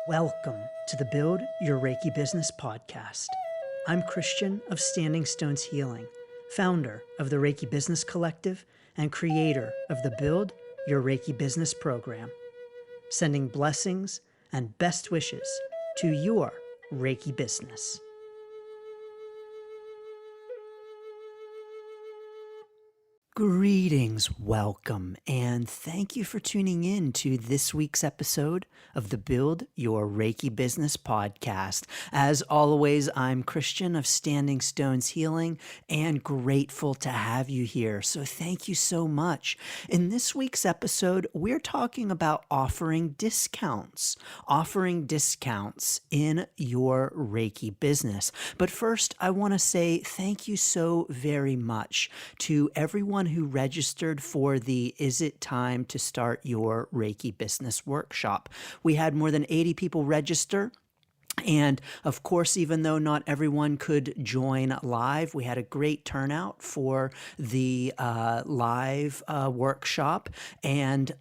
Welcome to the Build Your Reiki Business podcast. I'm Christian of Standing Stones Healing, founder of the Reiki Business Collective and creator of the Build Your Reiki Business program, sending blessings and best wishes to your Reiki business. Greetings, welcome, and thank you for tuning in to this week's episode of the Build Your Reiki Business podcast. As always, I'm Christian of Standing Stones Healing and grateful to have you here. So thank you so much. In this week's episode, we're talking about offering discounts in your Reiki business. But first, I want to say thank you so very much to everyone who registered for the Is It Time to Start Your Reiki Business workshop. We had more than 80 people register. And of course, even though not everyone could join live, we had a great turnout for the live workshop, and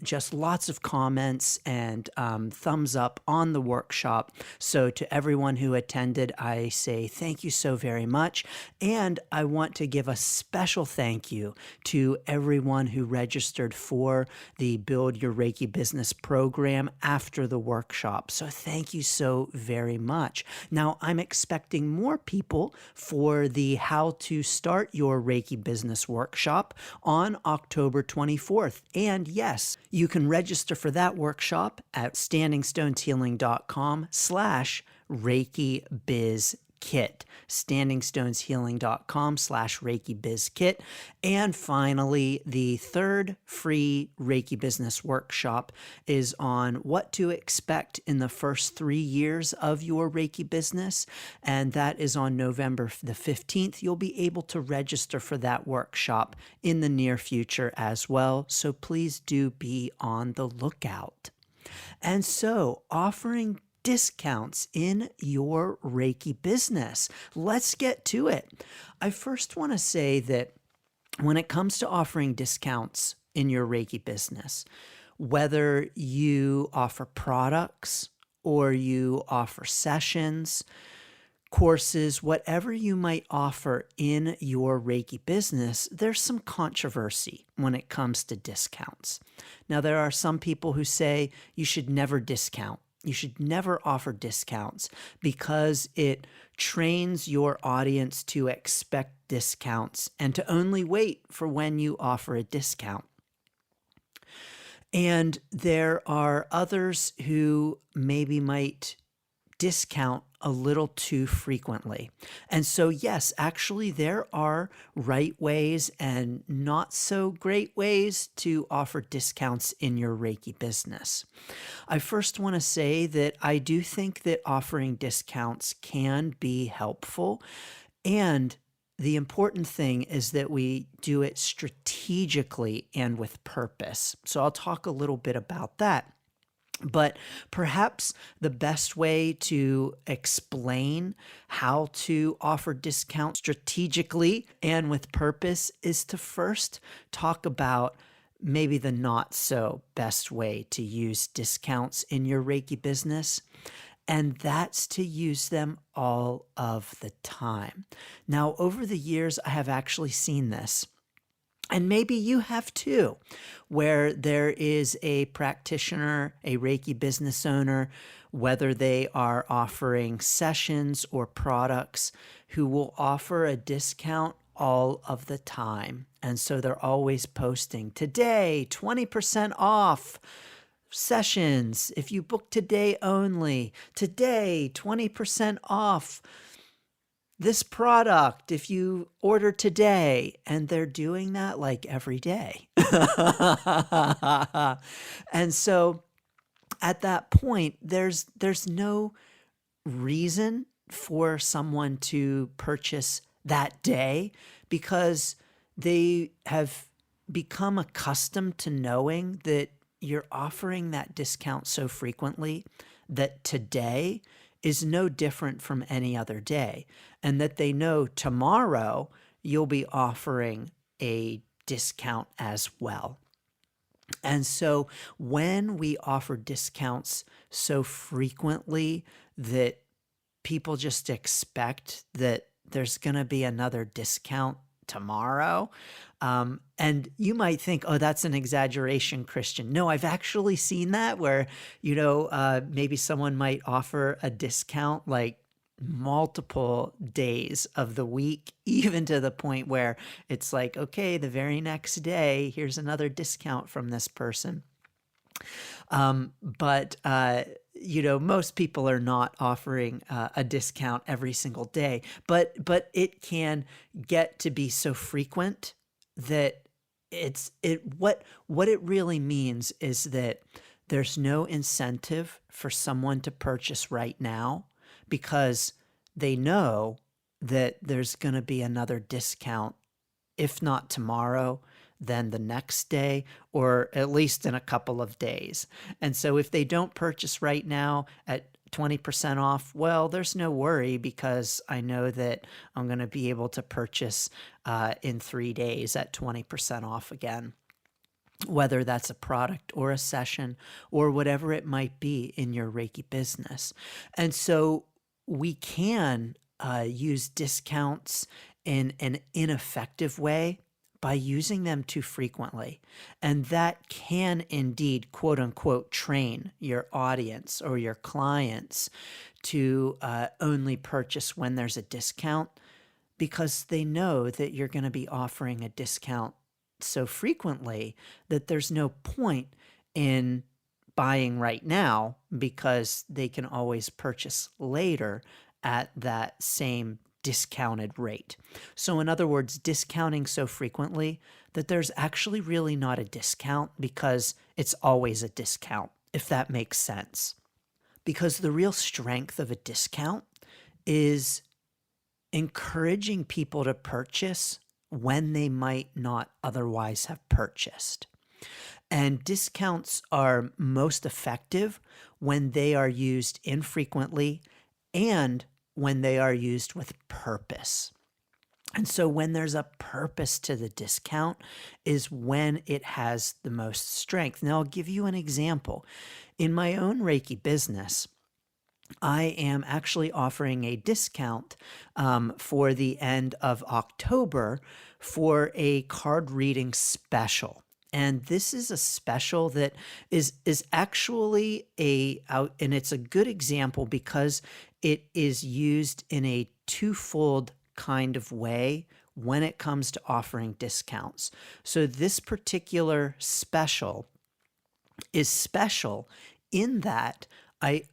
just lots of comments and thumbs up on the workshop. So to everyone who attended, I say thank you so very much. And I want to give a special thank you to everyone who registered for the Build Your Reiki Business program after the workshop. So thank you so very much. Now, I'm expecting more people for the How to Start Your Reiki Business workshop on October 24th. And yes, you can register for that workshop at standingstoneshealing.com/Reiki Biz Kit, standingstoneshealing.com/Reiki Biz Kit. And finally, the third free Reiki Business workshop is on what to expect in the first 3 years of your Reiki business. And that is on November the 15th. You'll be able to register for that workshop in the near future as well. So please do be on the lookout. And so, offering discounts in your Reiki business. Let's get to it. I first want to say that when it comes to offering discounts in your Reiki business, whether you offer products or you offer sessions, courses, whatever you might offer in your Reiki business, there's some controversy when it comes to discounts. Now, there are some people who say you should never discount. You should never offer discounts because it trains your audience to expect discounts and to only wait for when you offer a discount. And there are others who maybe might discount a little too frequently. And so, yes, actually, there are right ways and not so great ways to offer discounts in your Reiki business. I first want to say that I do think that offering discounts can be helpful. And the important thing is that we do it strategically and with purpose. So I'll talk a little bit about that. But perhaps the best way to explain how to offer discounts strategically and with purpose is to first talk about maybe the not so best way to use discounts in your Reiki business. And that's to use them all of the time. Now, over the years, I have actually seen this. And maybe you have too, where there is a practitioner, a Reiki business owner, whether they are offering sessions or products, who will offer a discount all of the time. And so they're always posting, today, 20% off sessions. If you book today only, today, 20% off this product if you order today. And they're doing that like every day. And so at that point, there's no reason for someone to purchase that day because they have become accustomed to knowing that you're offering that discount so frequently that today is no different from any other day, and that they know tomorrow you'll be offering a discount as well. And so when we offer discounts so frequently that people just expect that there's going to be another discount tomorrow. And you might think, oh, that's an exaggeration, Christian. No, I've actually seen that where, maybe someone might offer a discount like multiple days of the week, even to the point where it's like, okay, the very next day, here's another discount from this person. But most people are not offering a discount every single day. But it can get to be so frequent that what it really means is that there's no incentive for someone to purchase right now because they know that there's going to be another discount, if not tomorrow, then the next day, or at least in a couple of days. And so if they don't purchase right now at 20% off, well, there's no worry because I know that I'm going to be able to purchase in 3 days at 20% off again, whether that's a product or a session or whatever it might be in your Reiki business. And so we can use discounts in an ineffective way by using them too frequently. And that can indeed, quote unquote, train your audience or your clients to only purchase when there's a discount because they know that you're going to be offering a discount so frequently that there's no point in buying right now because they can always purchase later at that same discounted rate. So in other words, discounting so frequently that there's actually really not a discount because it's always a discount, if that makes sense. Because the real strength of a discount is encouraging people to purchase when they might not otherwise have purchased. And discounts are most effective when they are used infrequently and when they are used with purpose. And so when there's a purpose to the discount is when it has the most strength. Now, I'll give you an example. In my own Reiki business, I am actually offering a discount for the end of October for a card reading special. And this is a special that is actually and it's a good example because it is used in a twofold kind of way when it comes to offering discounts. So this particular special is special in that I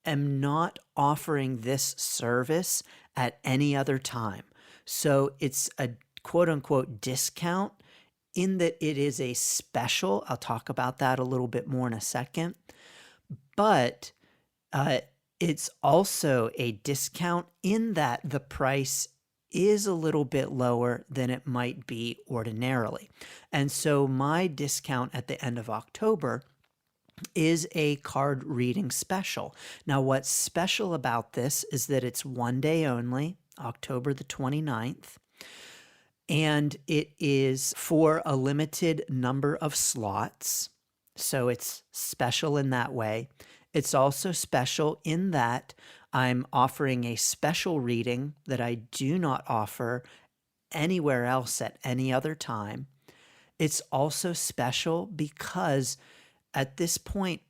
am not offering this service at any other time. So it's a quote unquote discount in that it is a special. I'll talk about that a little bit more in a second. But it's also a discount in that the price is a little bit lower than it might be ordinarily. And so my discount at the end of October is a card reading special. Now, what's special about this is that it's one day only, October the 29th, and it is for a limited number of slots. So it's special in that way. It's also special in that I'm offering a special reading that I do not offer anywhere else at any other time. It's also special because at this point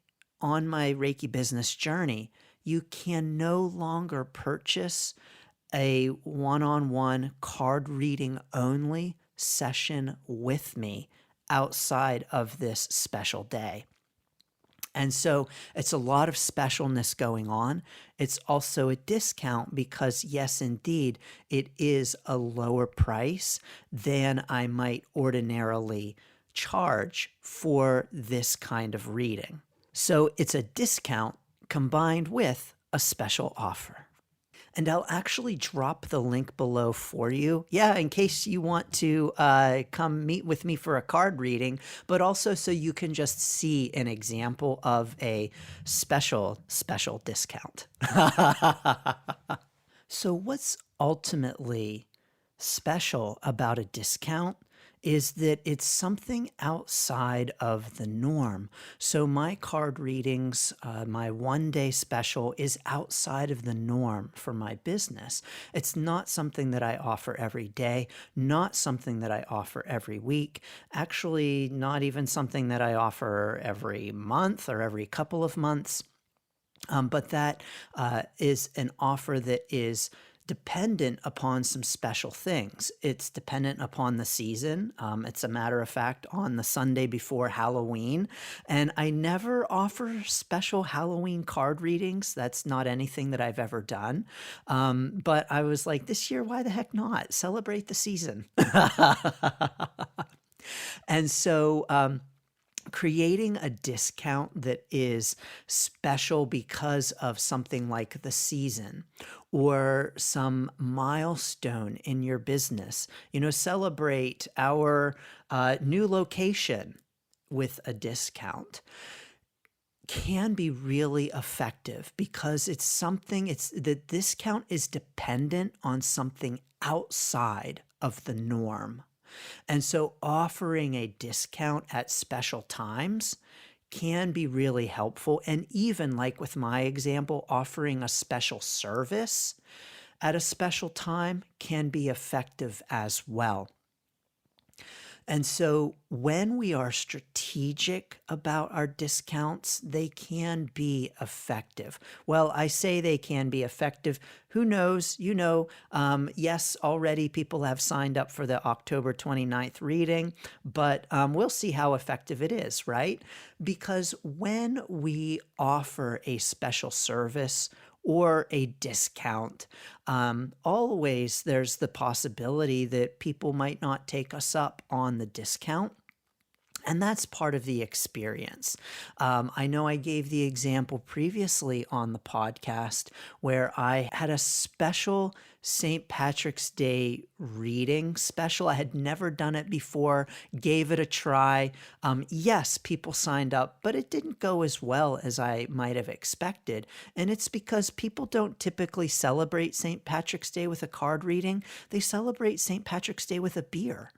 on my Reiki business journey, you can no longer purchase a one-on-one card reading only session with me outside of this special day. And so it's a lot of specialness going on. It's also a discount because, yes, indeed, it is a lower price than I might ordinarily charge for this kind of reading. So it's a discount combined with a special offer. And I'll actually drop the link below for you. Yeah, in case you want to come meet with me for a card reading, but also so you can just see an example of a special discount. So what's ultimately special about a discount is that it's something outside of the norm. So my card readings, my one-day special is outside of the norm for my business. It's not something that I offer every day, not something that I offer every week, actually not even something that I offer every month or every couple of months. But that is an offer that is dependent upon some special things. It's dependent upon the season. It's a matter of fact on the Sunday before Halloween. And I never offer special Halloween card readings. That's not anything that I've ever done. But I was like, this year, why the heck not? Celebrate the season. And so, creating a discount that is special because of something like the season or some milestone in your business. Celebrate our new location with a discount can be really effective because the discount is dependent on something outside of the norm. And so offering a discount at special times can be really helpful. And even like with my example, offering a special service at a special time can be effective as well. And so when we are strategic about our discounts, they can be effective. Well, I say they can be effective. Who knows? Yes, already people have signed up for the October 29th reading, but we'll see how effective it is, right? Because when we offer a special service or a discount, always there's the possibility that people might not take us up on the discount. And that's part of the experience. I know I gave the example previously on the podcast where I had a special St. Patrick's Day reading special. I had never done it before, gave it a try. Yes, people signed up, but it didn't go as well as I might have expected. And it's because people don't typically celebrate St. Patrick's Day with a card reading. They celebrate St. Patrick's Day with a beer.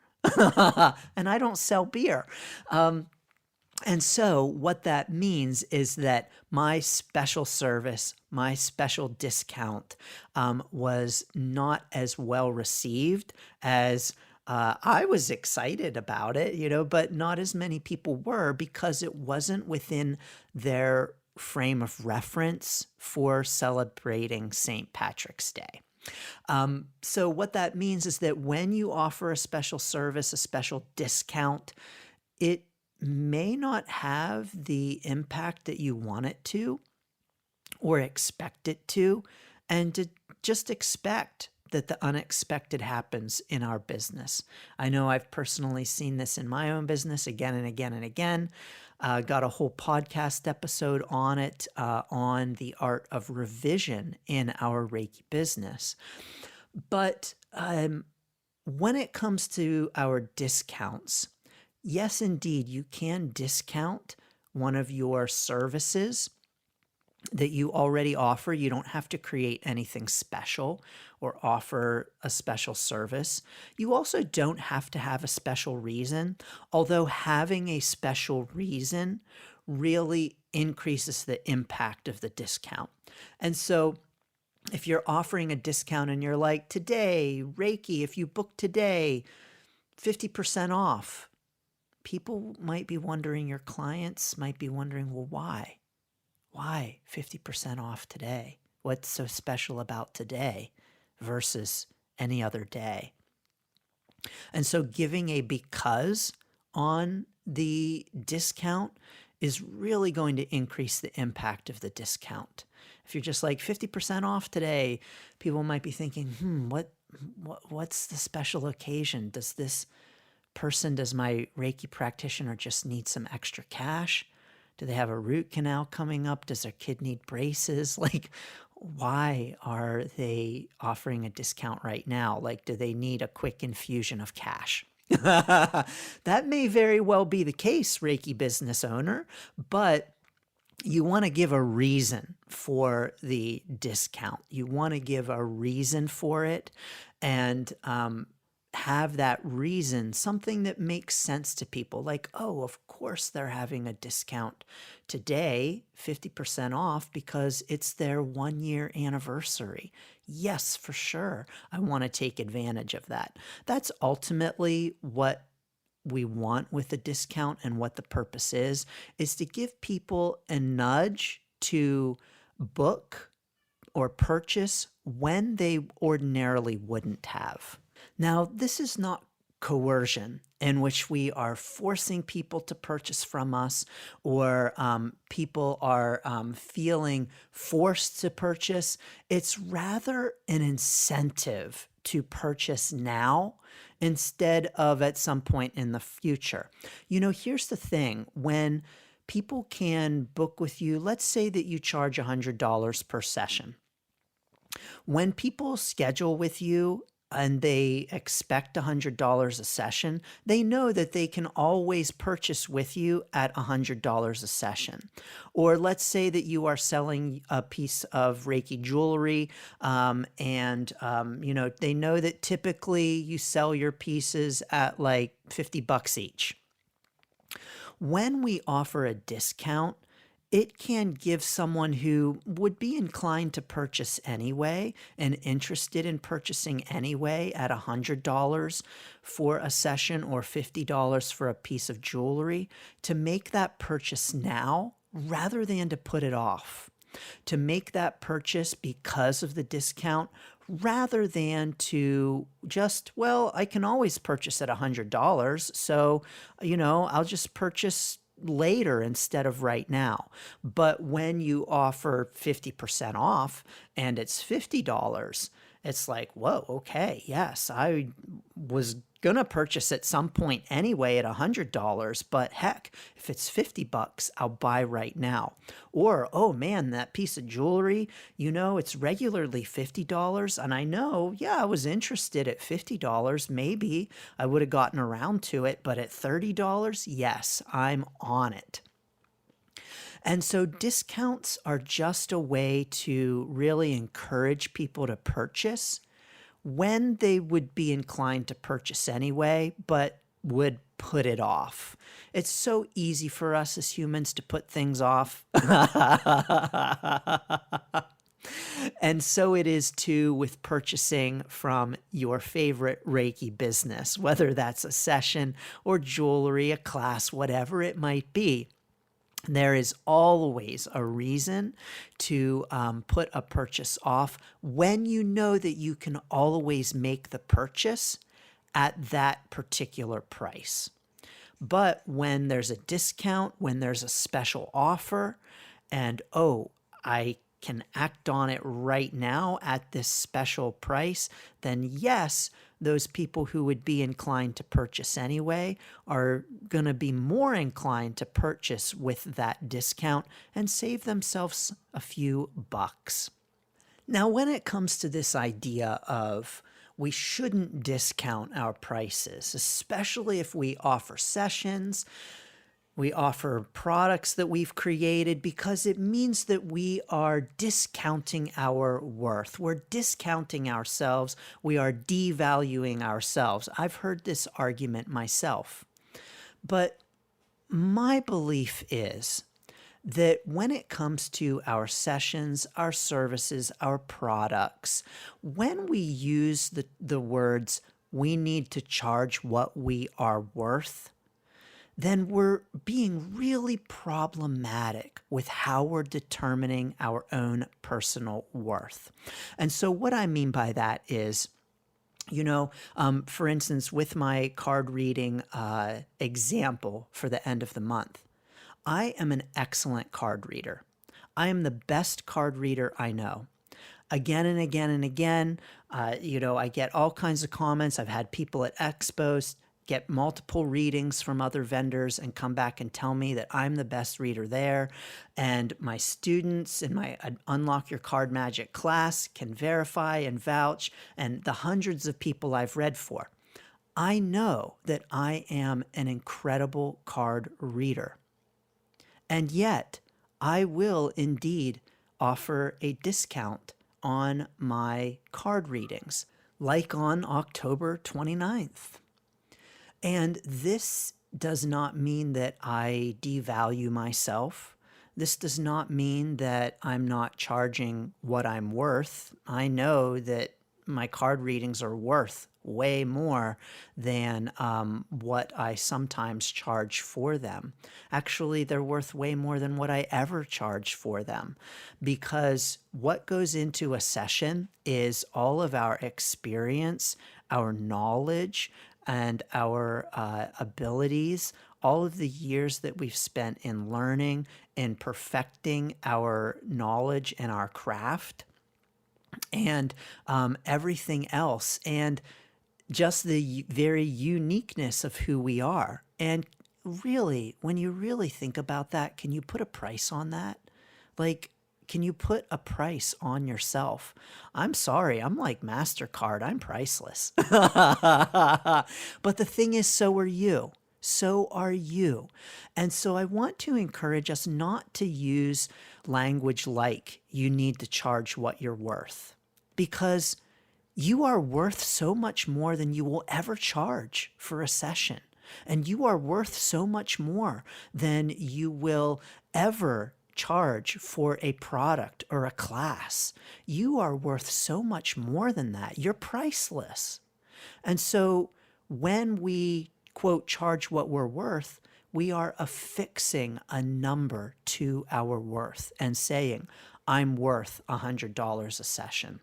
And I don't sell beer. And so what that means is that my special service, my special discount was not as well received as I was excited about it, but not as many people were because it wasn't within their frame of reference for celebrating St. Patrick's Day. So what that means is that when you offer a special service, a special discount, it may not have the impact that you want it to or expect it to, and to just expect that the unexpected happens in our business. I know I've personally seen this in my own business again and again and again. Got a whole podcast episode on it, on the art of revision in our Reiki business. But when it comes to our discounts, yes, indeed, you can discount one of your services that you already offer. You don't have to create anything special or offer a special service. You also don't have to have a special reason, although having a special reason really increases the impact of the discount. And so if you're offering a discount and you're like, today, Reiki, if you book today, 50% off, people might be wondering, your clients might be wondering, well, why? Why 50% off today? What's so special about today versus any other day? And so giving a because on the discount is really going to increase the impact of the discount. If you're just like 50% off today, people might be thinking, what's the special occasion? Does my Reiki practitioner just need some extra cash? Do they have a root canal coming up? Does their kid need braces? Like, why are they offering a discount right now? Like, do they need a quick infusion of cash? That may very well be the case, Reiki business owner, but you want to give a reason for the discount. You want to give a reason for it, and have that reason, something that makes sense to people, like, oh, of course they're having a discount today, 50% off, because it's their 1 year anniversary. Yes, for sure. I want to take advantage of that. That's ultimately what we want with a discount, and what the purpose is to give people a nudge to book or purchase when they ordinarily wouldn't have. Now, this is not coercion in which we are forcing people to purchase from us, or people are feeling forced to purchase. It's rather an incentive to purchase now instead of at some point in the future. Here's the thing. When people can book with you, let's say that you charge $100 per session. When people schedule with you and they expect $100 a session, they know that they can always purchase with you at $100 a session. Or let's say that you are selling a piece of Reiki jewelry, and they know that typically you sell your pieces at like $50 each. When we offer a discount, it can give someone who would be inclined to purchase anyway and interested in purchasing anyway at $100 for a session or $50 for a piece of jewelry to make that purchase now rather than to put it off. To make that purchase because of the discount rather than to just, well, I can always purchase at $100, so, I'll just purchase later instead of right now. But when you offer 50% off and it's $50, it's like, whoa, okay, yes, I was gonna purchase at some point anyway at $100, but heck, if it's $50, I'll buy right now. Or, oh man, that piece of jewelry, it's regularly $50, and I know, yeah, I was interested at $50, maybe I would have gotten around to it, but at $30, yes, I'm on it. And so discounts are just a way to really encourage people to purchase when they would be inclined to purchase anyway, but would put it off. It's so easy for us as humans to put things off. And so it is too with purchasing from your favorite Reiki business, whether that's a session or jewelry, a class, whatever it might be. There is always a reason to put a purchase off when you know that you can always make the purchase at that particular price. But when there's a discount, when there's a special offer, and oh, I can act on it right now at this special price, then yes, those people who would be inclined to purchase anyway are going to be more inclined to purchase with that discount and save themselves a few bucks. Now, when it comes to this idea of we shouldn't discount our prices, especially if we offer sessions, we offer products that we've created, because it means that we are discounting our worth. We're discounting ourselves. We are devaluing ourselves. I've heard this argument myself. But my belief is that when it comes to our sessions, our services, our products, when we use the words, we need to charge what we are worth, then we're being really problematic with how we're determining our own personal worth. And so what I mean by that is, for instance, with my card reading example for the end of the month, I am an excellent card reader. I am the best card reader I know. Again and again and again, I get all kinds of comments. I've had people at expos get multiple readings from other vendors and come back and tell me that I'm the best reader there. And my students in my Unlock Your Card Magic class can verify and vouch, and the hundreds of people I've read for. I know that I am an incredible card reader. And yet, I will indeed offer a discount on my card readings. like on October 29th. And this does not mean that I devalue myself. This does not mean that I'm not charging what I'm worth. I know that my card readings are worth way more than what I sometimes charge for them. Actually, they're worth way more than what I ever charge for them, because what goes into a session is all of our experience, our knowledge, and our abilities, all of the years that we've spent in learning and perfecting our knowledge and our craft, and everything else, and just the very uniqueness of who we are. And really, when you really think about that, can you put a price on that? Like, can you put a price on yourself? I'm sorry, I'm like MasterCard, I'm priceless. But the thing is, so are you. So are you. And so I want to encourage us not to use language like you need to charge what you're worth, because you are worth so much more than you will ever charge for a session. And you are worth so much more than you will ever charge for a product or a class. You are worth so much more than that. You're priceless. And so when we, quote, charge what we're worth, we are affixing a number to our worth and saying, I'm worth $100 a session.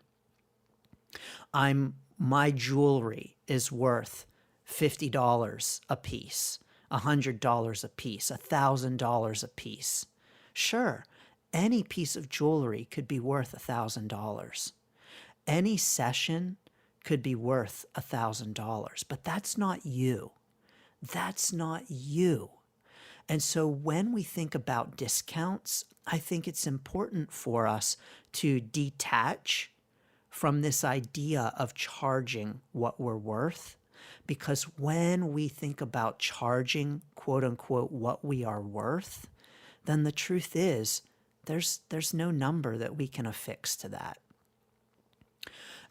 My jewelry is worth $50 a piece, $100 a piece, $1,000 a piece. Sure, any piece of jewelry could be worth $1,000. Any session could be worth $1,000, but that's not you. That's not you. And so when we think about discounts, I think it's important for us to detach from this idea of charging what we're worth, because when we think about charging, quote unquote, what we are worth, then the truth is there's no number that we can affix to that.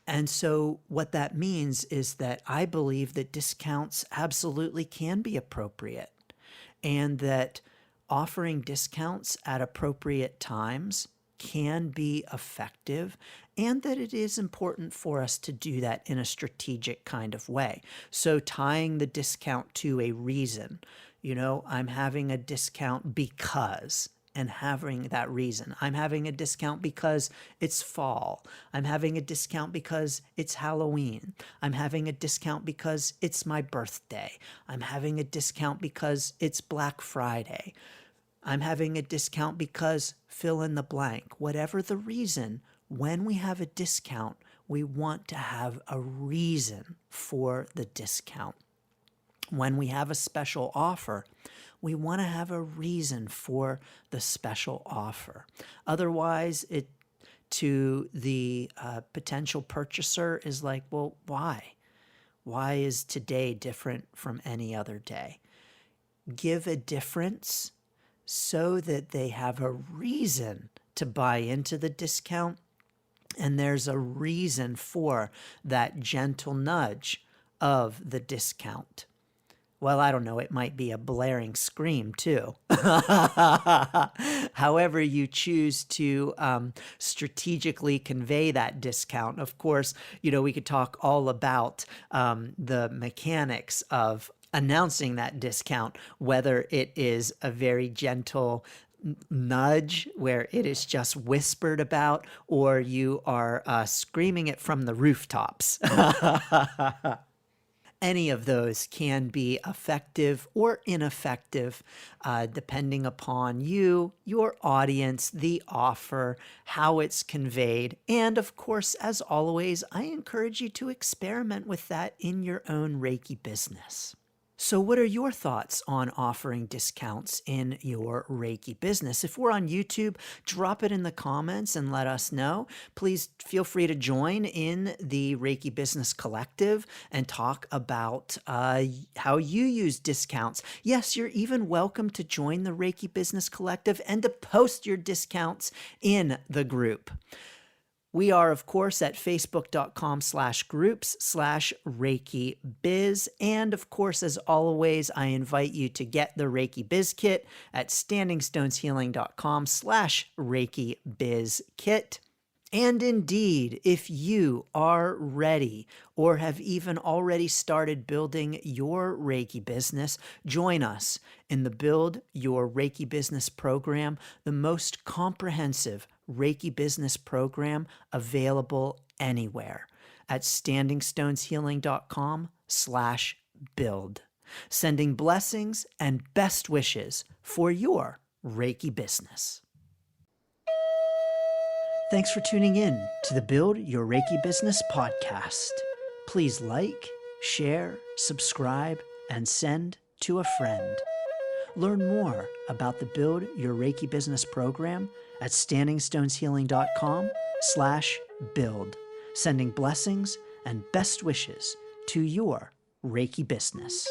And so what that means is that I believe that discounts absolutely can be appropriate, and that offering discounts at appropriate times can be effective, and that it is important for us to do that in a strategic kind of way. So tying the discount to a reason, I'm having a discount because, and having that reason. I'm having a discount because it's fall. I'm having a discount because it's Halloween. I'm having a discount because it's my birthday. I'm having a discount because it's Black Friday. I'm having a discount because fill in the blank. Whatever the reason, when we have a discount, we want to have a reason for the discount. When we have a special offer, we want to have a reason for the special offer. Otherwise, it to the potential purchaser is like, well, why? Why is today different from any other day? Give a difference so that they have a reason to buy into the discount, and there's a reason for that gentle nudge of the discount. Well, I don't know, it might be a blaring scream too. However you choose to strategically convey that discount. Of course, we could talk all about the mechanics of announcing that discount, whether it is a very gentle nudge where it is just whispered about, or you are screaming it from the rooftops. Any of those can be effective or ineffective, depending upon you, your audience, the offer, how it's conveyed. And of course, as always, I encourage you to experiment with that in your own Reiki business. So what are your thoughts on offering discounts in your Reiki business? If we're on YouTube, drop it in the comments and let us know. Please feel free to join in the Reiki Business Collective and talk about how you use discounts. Yes, you're even welcome to join the Reiki Business Collective and to post your discounts in the group. We are, of course, at facebook.com/groups/Reiki Biz. And of course, as always, I invite you to get the Reiki Biz Kit at standingstoneshealing.com/Reiki Biz Kit. And indeed, if you are ready or have even already started building your Reiki business, join us in the Build Your Reiki Business program, the most comprehensive Reiki business program available anywhere at standingstoneshealing.com/build. Sending blessings and best wishes for your Reiki business. Thanks for tuning in to the Build Your Reiki Business podcast. Please like, share, subscribe, and send to a friend. Learn more about the Build Your Reiki Business program at standingstoneshealing.com/build. Sending blessings and best wishes to your Reiki business.